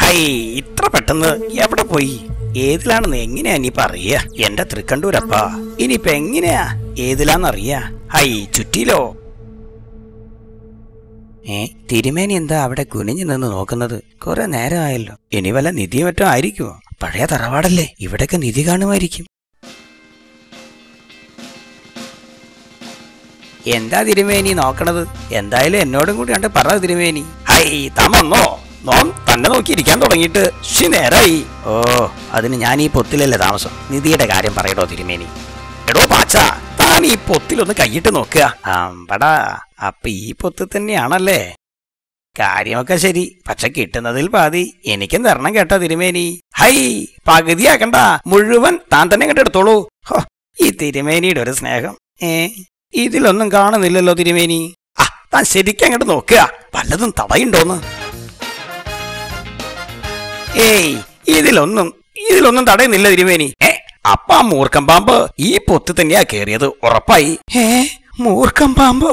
High, ഇത്ര പെട്ടെന്ന് എവിടെ പോയി? ഏതിലാണെന്ന് എങ്ങനെയാ നീ പറയാ? എന്റെ തൃക്കണ്ടൂരപ്പാ, ഇനിയിപ്പൊ എങ്ങനെയാ ഏതിലാന്നറിയാ? ഹൈ, ചുറ്റിലോ? തിരുമേനി എന്താ അവിടെ കുനിഞ്ഞു നിന്ന് നോക്കുന്നത്? കുറെ നേരമായല്ലോ. ഇനി വല്ല നിധി മറ്റോ ആയിരിക്കുമോ? പഴയ തറവാടല്ലേ, ഇവിടൊക്കെ നിധി കാണുമായിരിക്കും. എന്താ തിരുമേനി നോക്കണത്? എന്തായാലും എന്നോടും കൂടി കണ്ട് പറ തിരുമേനി. ഹൈ, താൻ വന്നോ? നോം തന്നെ നോക്കിയിരിക്കാൻ തുടങ്ങിയിട്ട് നേരായി. ഓ, അതിന് ഞാൻ ഈ പൊത്തിലല്ലേ താമസം. നിധിയുടെ കാര്യം പറയടോ തിരുമേനി. എടോ പാച്ച, താൻ ഈ പൊത്തിലൊന്ന് കൈയിട്ട് നോക്കുക. പടാ, അപ്പൊ ഈ പൊത്ത് തന്നെയാണല്ലേ? കാര്യമൊക്കെ ശരി, പക്ഷെ കിട്ടുന്നതിൽ പാതി എനിക്കും തരണം കേട്ടോ തിരുമേനി. ഹൈ, പകുതിയാക്കണ്ട, മുഴുവൻ താൻ തന്നെ കണ്ടെടുത്തോളൂ. ഹോ, ഈ തിരുമേനിയുടെ ഒരു സ്നേഹം. ഇതിലൊന്നും കാണുന്നില്ലല്ലോ തിരുമേനി. താൻ ശരിക്കും അങ്ങോട്ട് നോക്കുക, വല്ലതും തടയുണ്ടോന്ന്. ഇതിലൊന്നും തടയുന്നില്ല തിരുമേനി. അപ്പ ആ മൂർഖം പാമ്പ് ഈ പൊത്ത് തന്നെയാ കേറിയത്, ഉറപ്പായി. മൂർഖം പാമ്പോ?